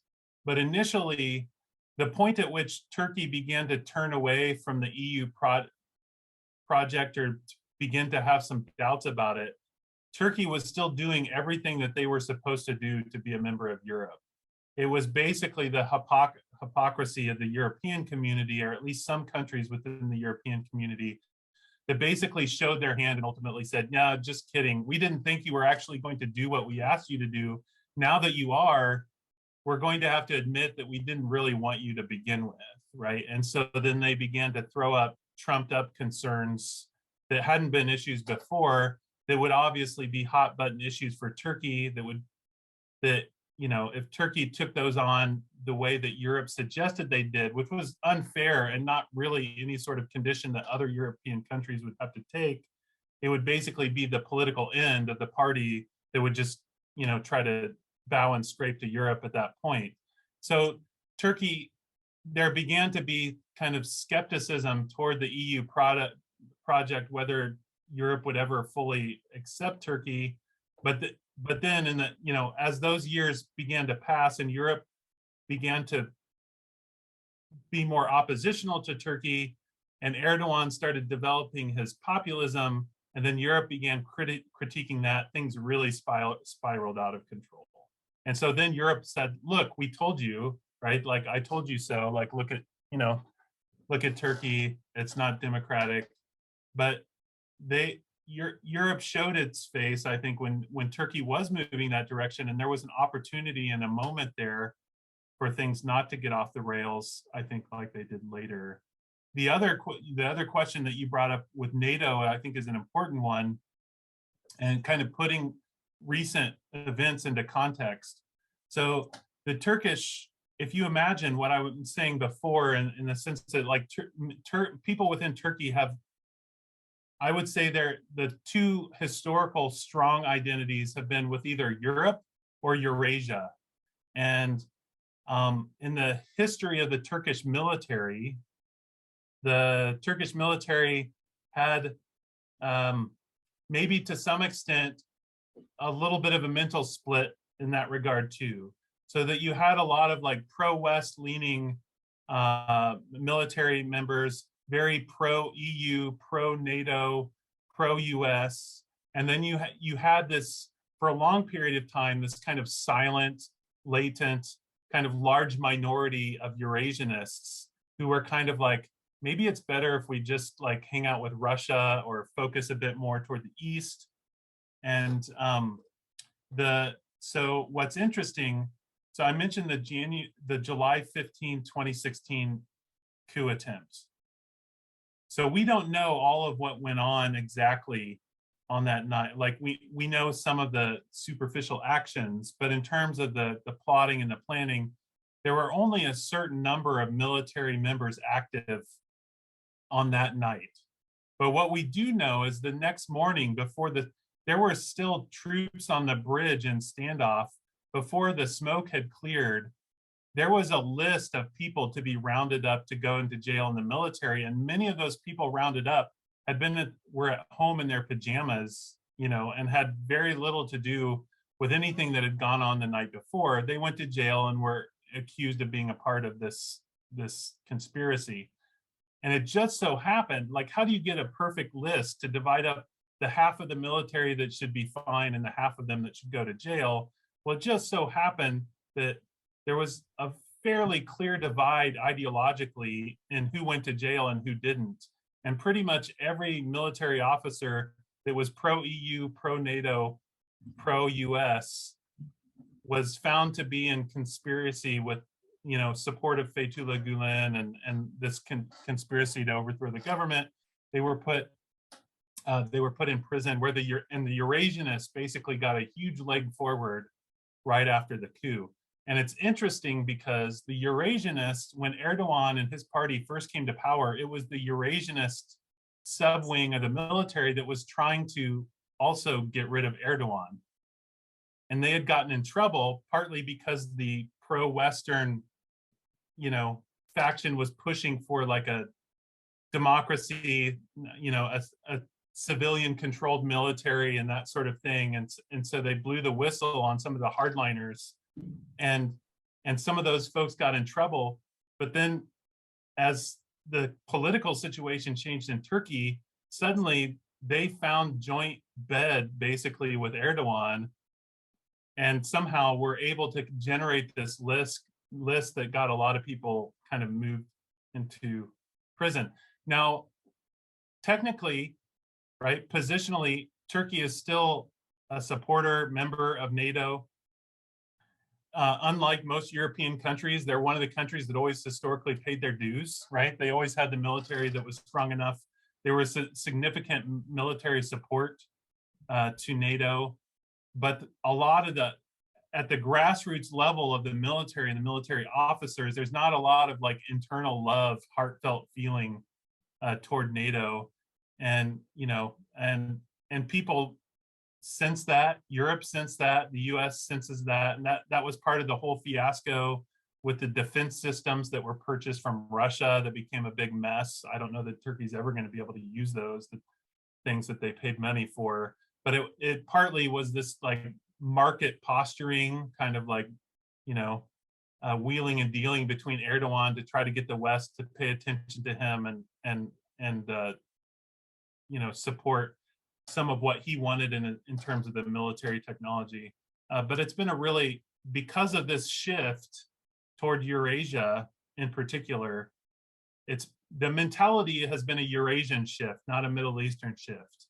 But initially, the point at which Turkey began to turn away from the EU project, or begin to have some doubts about it, Turkey was still doing everything that they were supposed to do to be a member of Europe. It was basically the hypocrisy of the European community, or at least some countries within the European community, that basically showed their hand and ultimately said, no, just kidding. We didn't think you were actually going to do what we asked you to do. Now that you are, we're going to have to admit that we didn't really want you to begin with, right? And so then they began to throw up trumped up concerns that hadn't been issues before, that would obviously be hot button issues for Turkey, if Turkey took those on the way that Europe suggested they did, which was unfair and not really any sort of condition that other European countries would have to take, it would basically be the political end of the party that would just, try to bow and scrape to Europe at that point. So Turkey, there began to be kind of skepticism toward the EU project, whether Europe would ever fully accept Turkey. But then as those years began to pass and Europe began to be more oppositional to Turkey, and Erdogan started developing his populism, and then Europe began critiquing that, things really spiraled out of control. And so then Europe said, look, we told you, right? Like, I told you so. Like, look at Turkey, it's not democratic. But Europe showed its face, I think, when Turkey was moving that direction, and there was an opportunity and a moment there for things not to get off the rails, I think, like they did later. The other question that you brought up with NATO, I think, is an important one, and kind of putting recent events into context. So the Turkish, if you imagine what I was saying before, in the sense that, like, people within Turkey have, I would say, the two historical strong identities have been with either Europe or Eurasia. And in the history of the Turkish military had maybe to some extent a little bit of a mental split in that regard too. So that you had a lot of like pro-West leaning military members, very pro-EU, pro-NATO, pro-US. And then you had this, for a long period of time, this kind of silent, latent, kind of large minority of Eurasianists who were kind of like, maybe it's better if we just like hang out with Russia or focus a bit more toward the East. And so what's interesting, so I mentioned the July 15, 2016 coup attempt. So we don't know all of what went on exactly on that night. Like we know some of the superficial actions, but in terms of the plotting and the planning, there were only a certain number of military members active on that night. But what we do know is the next morning, there were still troops on the bridge in standoff. Before the smoke had cleared, there was a list of people to be rounded up to go into jail in the military. And many of those people rounded up were at home in their pajamas, and had very little to do with anything that had gone on the night before. They went to jail and were accused of being a part of this conspiracy. And it just so happened, like, how do you get a perfect list to divide up the half of the military that should be fine and the half of them that should go to jail? Well, it just so happened that there was a fairly clear divide ideologically in who went to jail and who didn't. And pretty much every military officer that was pro-EU, pro-NATO, pro-US was found to be in conspiracy with, support of Fethullah Gulen and this conspiracy to overthrow the government. They were put in prison, where the Eurasianists basically got a huge leg forward right after the coup. And it's interesting because the Eurasianists, when Erdogan and his party first came to power, it was the Eurasianist subwing of the military that was trying to also get rid of Erdogan. And they had gotten in trouble partly because the pro-Western, faction was pushing for like a democracy, a civilian controlled military and that sort of thing. And so they blew the whistle on some of the hardliners, and some of those folks got in trouble. But then as the political situation changed in Turkey, suddenly they found joint bed basically with Erdogan, and somehow were able to generate this list that got a lot of people kind of moved into prison. Now, technically, right, positionally, Turkey is still a supporter, member of NATO. Unlike most European countries, they're one of the countries that always historically paid their dues, right? They always had the military that was strong enough. There was significant military support to NATO, but a lot of at the grassroots level of the military and the military officers, there's not a lot of like internal love, heartfelt feeling toward NATO. And, and people sense that, Europe sense that, the US senses that, and that was part of the whole fiasco with the defense systems that were purchased from Russia that became a big mess. I don't know that Turkey's ever going to be able to use those, the things that they paid money for. But it partly was this like market posturing, kind of like, wheeling and dealing between Erdogan to try to get the West to pay attention to him and support some of what he wanted in terms of the military technology. But it's been because of this shift toward Eurasia in particular, the mentality has been a Eurasian shift, not a Middle Eastern shift.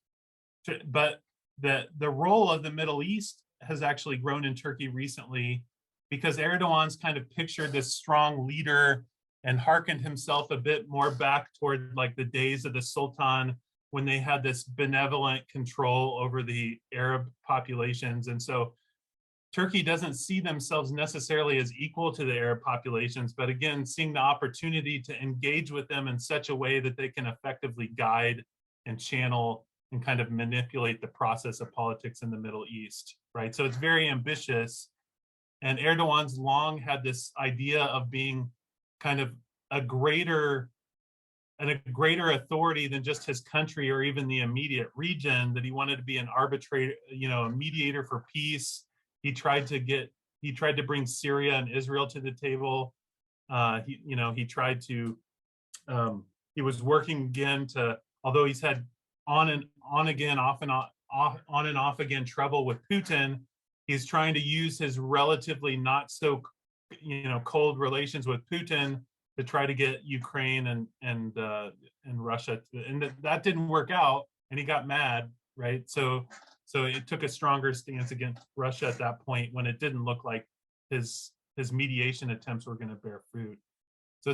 But the role of the Middle East has actually grown in Turkey recently, because Erdogan's kind of pictured this strong leader and hearkened himself a bit more back toward like the days of the Sultan, when they had this benevolent control over the Arab populations. And so Turkey doesn't see themselves necessarily as equal to the Arab populations, but again, seeing the opportunity to engage with them in such a way that they can effectively guide and channel and kind of manipulate the process of politics in the Middle East, right? So it's very ambitious. And Erdogan's long had this idea of being kind of a greater authority than just his country or even the immediate region, that he wanted to be an arbitrator, a mediator for peace. He tried to bring Syria and Israel to the table. He tried to, he was working again to, although he's had on and off again trouble with Putin, he's trying to use his relatively not so, cold relations with Putin to try to get Ukraine and Russia, and that didn't work out, and he got mad, right? So it took a stronger stance against Russia at that point when it didn't look like his mediation attempts were going to bear fruit. So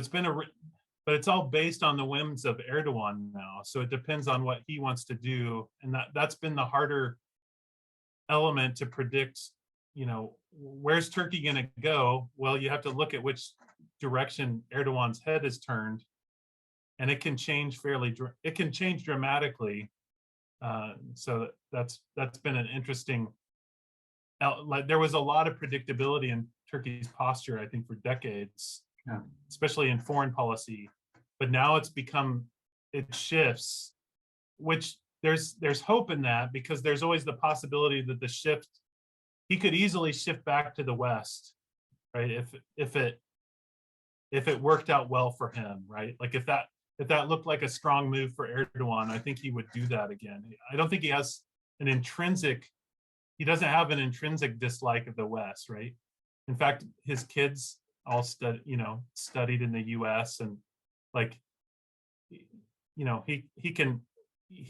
but it's all based on the whims of Erdogan now. So it depends on what he wants to do, and that's been the harder element to predict. Where's Turkey going to go? Well, you have to look at which direction Erdogan's head is turned, and it can change dramatically. So that's been an interesting. Like, there was a lot of predictability in Turkey's posture, I think, for decades, especially in foreign policy. But now it shifts, which there's hope in that, because there's always the possibility that he could easily shift back to the West, right? If it worked out well for him, right? Like if that looked like a strong move for Erdogan, I think he would do that again. I don't think he doesn't have an intrinsic dislike of the West, right? In fact, his kids all studied in the US, and like, he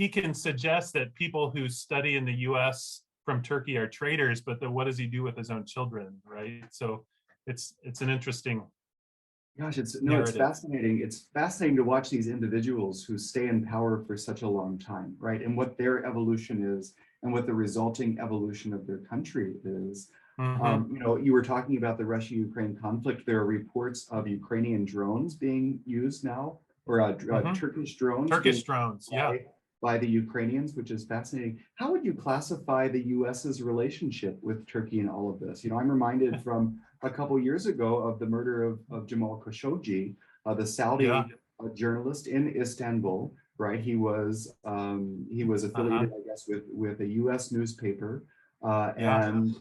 can suggest that people who study in the US from Turkey are traitors, but then what does he do with his own children, right? So it's an interesting. Gosh, it's fascinating. It's fascinating to watch these individuals who stay in power for such a long time, right? And what their evolution is, and what the resulting evolution of their country is. Mm-hmm. You were talking about the Russia-Ukraine conflict. There are reports of Ukrainian drones being used now, or Turkish drones. By the Ukrainians, which is fascinating. How would you classify the US's relationship with Turkey in all of this? I'm reminded from a couple years ago of the murder of Jamal Khashoggi, the Saudi journalist in Istanbul, right? He was affiliated, I guess, with a US newspaper, and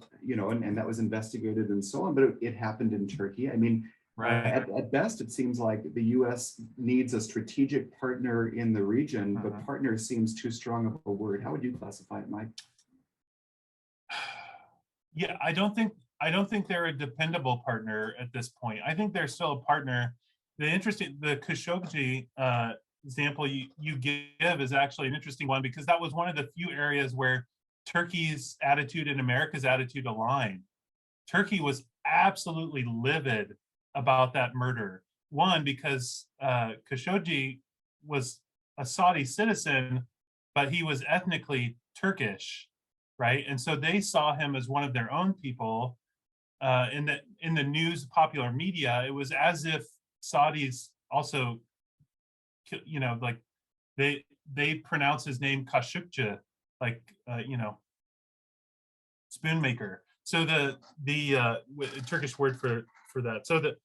that was investigated and so on, but it happened in Turkey. I mean, right. At best, it seems like the U.S. needs a strategic partner in the region, but partner seems too strong of a word. How would you classify it, Mike? Yeah, I don't think they're a dependable partner at this point. I think they're still a partner. The Khashoggi example you give is actually an interesting one, because that was one of the few areas where Turkey's attitude and America's attitude aligned. Turkey was absolutely livid about that murder. One, because Khashoggi was a Saudi citizen, but he was ethnically Turkish, right? And so they saw him as one of their own people. In the news, popular media, it was as if Saudis also, like they pronounce his name Khashoggi, like spoonmaker. So the Turkish word for that. So that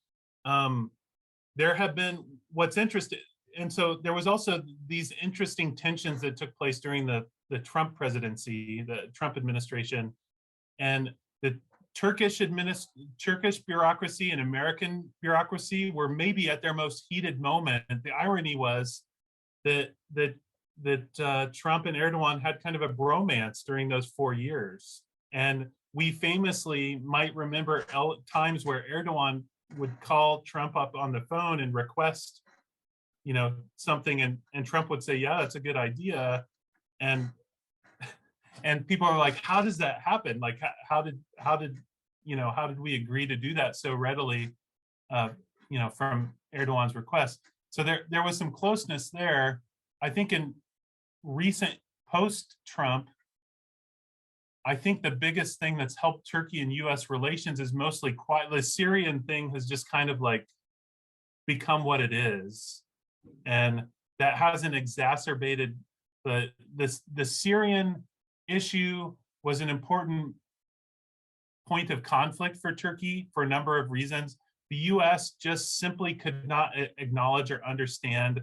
there have been what's interesting, and so there was also these interesting tensions that took place during the Trump presidency, the Trump administration, and the Turkish bureaucracy and American bureaucracy were maybe at their most heated moment. The irony was that Trump and Erdogan had kind of a bromance during those 4 years, and we famously might remember times where Erdogan would call Trump up on the phone and request, something, and Trump would say, "Yeah, that's a good idea," and people are like, "How does that happen? Like, how did we agree to do that so readily?" From Erdogan's request. So there was some closeness there. I think in recent post-Trump, I think the biggest thing that's helped Turkey and U.S. relations is mostly quiet. The Syrian thing has just kind of like become what it is, and that hasn't exacerbated the Syrian issue. Was an important point of conflict for Turkey for a number of reasons. The US just simply could not acknowledge or understand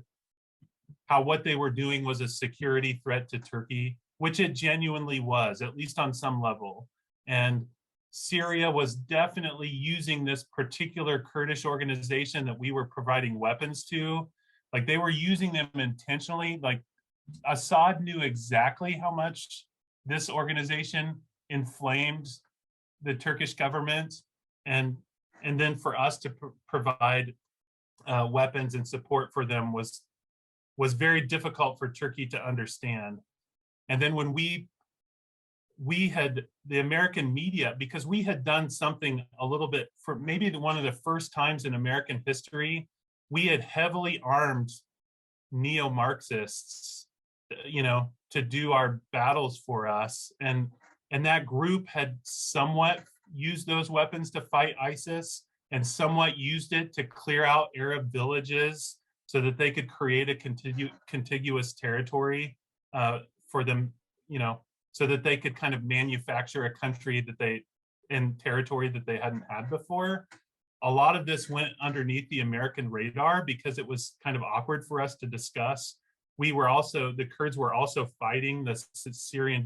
how what they were doing was a security threat to Turkey, which it genuinely was, at least on some level. And Syria was definitely using this particular Kurdish organization that we were providing weapons to. Like, they were using them intentionally. Like, Assad knew exactly how much this organization inflamed the Turkish government, and then for us to provide weapons and support for them was very difficult for Turkey to understand. And then when we had the American media, because we had done something a little bit, for maybe one of the first times in American history, we had heavily armed neo-Marxists, to do our battles for us. And that group had somewhat used those weapons to fight ISIS and somewhat used it to clear out Arab villages so that they could create a contiguous territory for them, so that they could kind of manufacture a country and territory that they hadn't had before. A lot of this went underneath the American radar because it was kind of awkward for us to discuss. The Kurds were also fighting the Syrian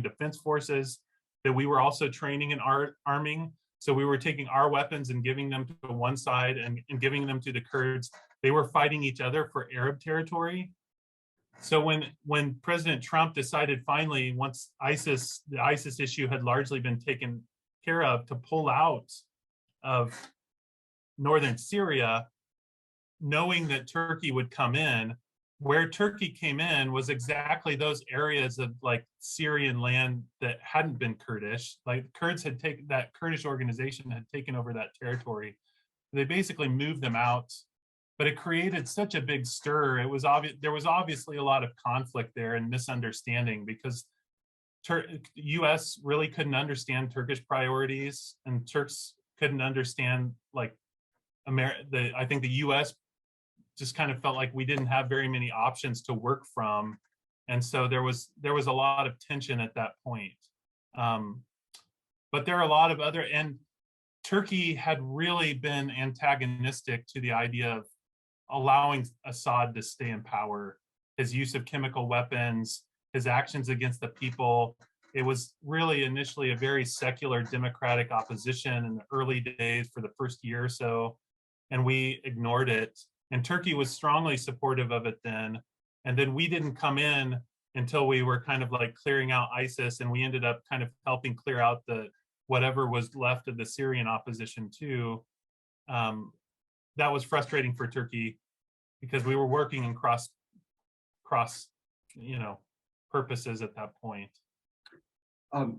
Defense Forces that we were also training and arming. So we were taking our weapons and giving them to one side and giving them to the Kurds. They were fighting each other for Arab territory. So when President Trump decided finally, once the ISIS issue had largely been taken care of, to pull out of northern Syria, knowing that Turkey would come in, where Turkey came in was exactly those areas of like Syrian land that hadn't been Kurdish. Like, Kurds had taken, that Kurdish organization had taken over that territory. They basically moved them out, but it created such a big stir. It was obvious, there was obviously a lot of conflict there and misunderstanding, because US really couldn't understand Turkish priorities, and Turks couldn't understand like I think the US just kind of felt like we didn't have very many options to work from. And so there was a lot of tension at that point. But there are a lot of other, and Turkey had really been antagonistic to the idea of allowing Assad to stay in power, his use of chemical weapons, his actions against the people. It was really initially a very secular democratic opposition in the early days for the first year or so, and we ignored it. And Turkey was strongly supportive of it then. And then we didn't come in until we were kind of like clearing out ISIS, and we ended up kind of helping clear out whatever was left of the Syrian opposition too. That was frustrating for Turkey because we were working in cross purposes at that point.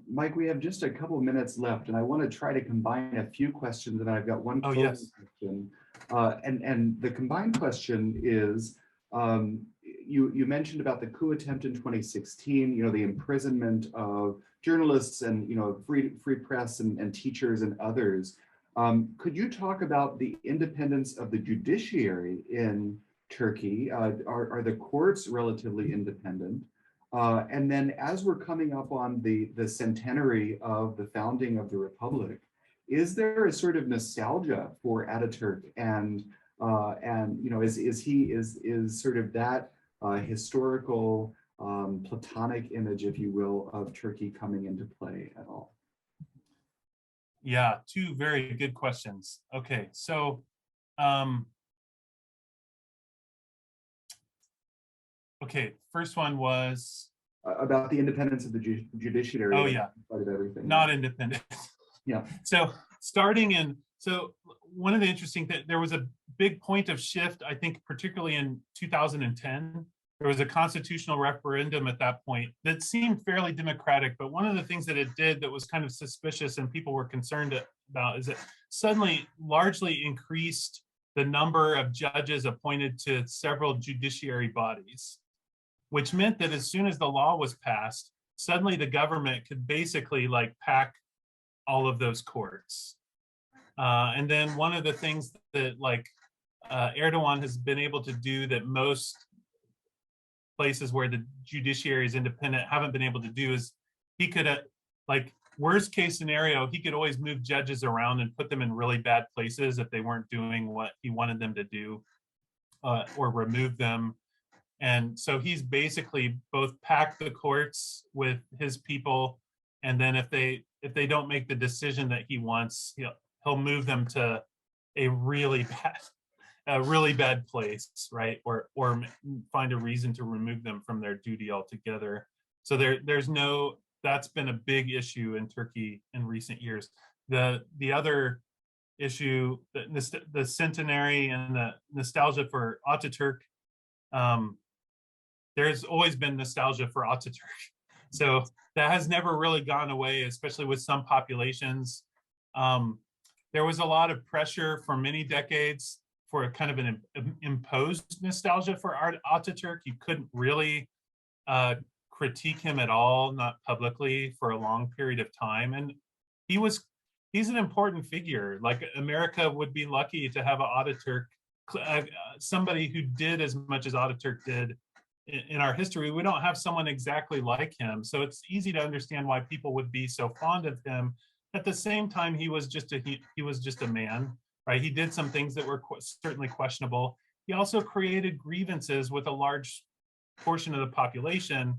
Mike, we have just a couple of minutes left, and I want to try to combine a few questions, and I've got one closing question. And the combined question is, you mentioned about the coup attempt in 2016, the imprisonment of journalists and, free press and teachers and others. Could you talk about the independence of the judiciary in Turkey? Are the courts relatively independent? And then as we're coming up on the centenary of the founding of the Republic, is there a sort of nostalgia for Ataturk, and is sort of that historical Platonic image, if you will, of Turkey coming into play at all? Yeah, two very good questions. Okay, so okay, first one was about the independence of the judiciary. Oh yeah, of everything. Not independent. Yeah. So one of the interesting things, there was a big point of shift, I think, particularly in 2010. There was a constitutional referendum at that point that seemed fairly democratic, but one of the things that it did that was kind of suspicious and people were concerned about is it suddenly largely increased the number of judges appointed to several judiciary bodies, which meant that as soon as the law was passed, suddenly the government could basically like pack all of those courts. And then one of the things that Erdogan has been able to do that most places where the judiciary is independent haven't been able to do is he could worst case scenario, he could always move judges around and put them in really bad places if they weren't doing what he wanted them to do, or remove them. And so he's basically both packed the courts with his people, and then if they don't make the decision that he wants, he'll move them to a really bad place, right? Or find a reason to remove them from their duty altogether. So that's been a big issue in Turkey in recent years. The other issue, the centenary and the nostalgia for Ataturk, there's always been nostalgia for Ataturk. So that has never really gone away, especially with some populations. There was a lot of pressure for many decades for a kind of an imposed nostalgia for Ataturk. You couldn't really critique him at all, not publicly, for a long period of time. And he's an important figure. Like, America would be lucky to have an Ataturk, somebody who did as much as Ataturk did in our history. We don't have someone exactly like him. So it's easy to understand why people would be so fond of him. At the same time, he was just a man, right? He did some things that were certainly questionable. He also created grievances with a large portion of the population.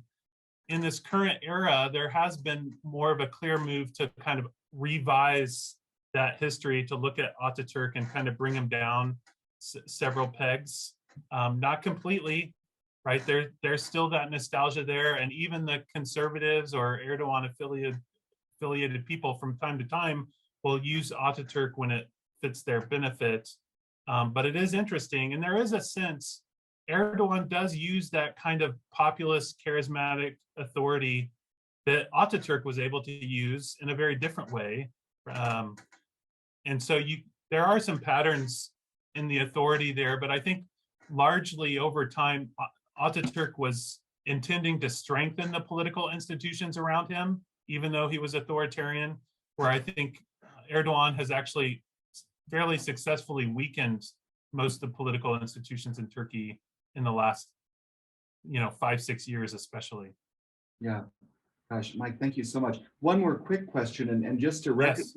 In this current era, there has been more of a clear move to kind of revise that history, to look at Ataturk and kind of bring him down several pegs. Not completely, right? There's still that nostalgia there, and even the conservatives or Erdogan affiliated people from time to time will use Ataturk when it fits their benefit. But it is interesting, and there is a sense Erdogan does use that kind of populist, charismatic authority that Ataturk was able to use in a very different way. And so there are some patterns in the authority there, but I think largely over time, Ataturk was intending to strengthen the political institutions around him, even though he was authoritarian, where I think Erdogan has actually fairly successfully weakened most of the political institutions in Turkey in the last 5-6 years especially. Yeah. Gosh, Mike, thank you so much. One more quick question, and just to Yes.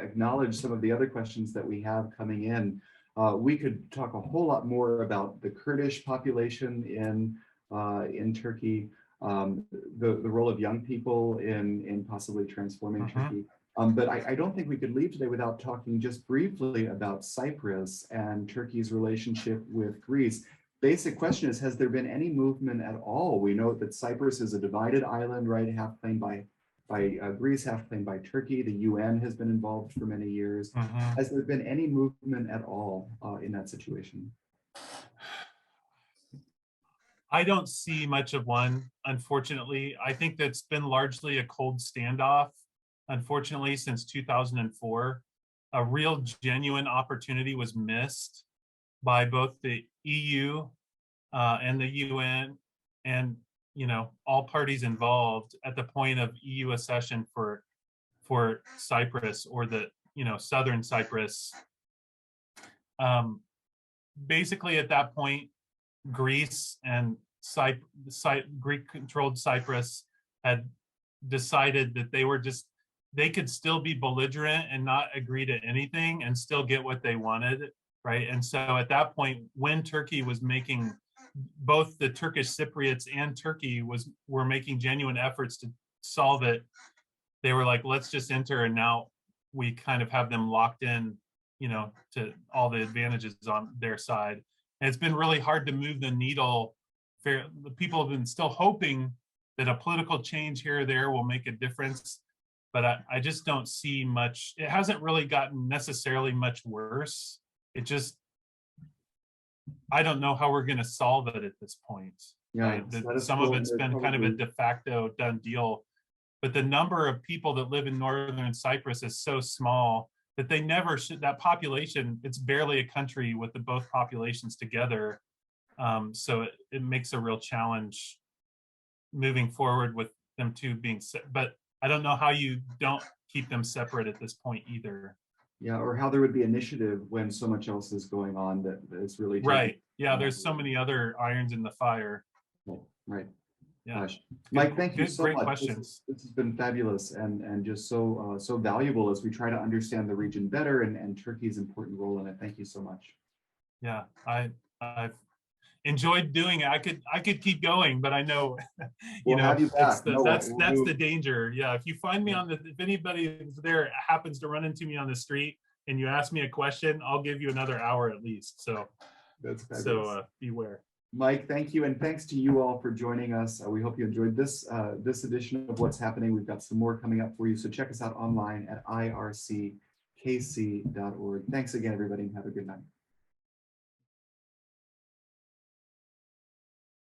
acknowledge some of the other questions that we have coming in. We could talk a whole lot more about the Kurdish population in Turkey, the role of young people in possibly transforming Turkey. But I don't think we could leave today without talking just briefly about Cyprus and Turkey's relationship with Greece. Basic question is, has there been any movement at all? We know that Cyprus is a divided island, right? Half claimed by Greece, half claimed by Turkey. The UN has been involved for many years. Has there been any movement at all in that situation? I don't see much of one, unfortunately. I think that's been largely a cold standoff, unfortunately, since 2004. A real genuine opportunity was missed by both the EU and the UN, and all parties involved at the point of EU accession for Cyprus, or the southern Cyprus. Basically, at that point, Greece and Greek-controlled Cyprus had decided that they could still be belligerent and not agree to anything and still get what they wanted. Right. And so at that point, when Turkey was making, both the Turkish Cypriots and Turkey were making genuine efforts to solve it, they were like, let's just enter. And now we kind of have them locked in, to all the advantages on their side. And it's been really hard to move the needle. The people have been still hoping that a political change here or there will make a difference. But I just don't see much. It hasn't really gotten necessarily much worse. It just, I don't know how we're going to solve it at this point. Yeah, right? Some of it's been kind of a de facto done deal, but the number of people that live in northern Cyprus is so small that they never should, that population, it's barely a country with the both populations together. So it makes a real challenge moving forward with them two being, but I don't know how you don't keep them separate at this point either. Yeah, or how there would be initiative when so much else is going on that it's really right. Yeah, there's so many other irons in the fire. Right. Yeah. Gosh. Mike, thank you Good, so great much. questions. This has been fabulous and just so valuable as we try to understand the region better and Turkey's important role in it. Thank you so much. Yeah, I've enjoyed doing it. I could keep going, but I know, We'll have you back. that's the danger. Yeah, if you find me if anybody there happens to run into me on the street and you ask me a question, I'll give you another hour at least. So that's fabulous. Beware. Mike, thank you, and thanks to you all for joining us. We hope you enjoyed this edition of What's Happening. We've got some more coming up for you, so check us out online at irckc.org. Thanks again, everybody, and have a good night.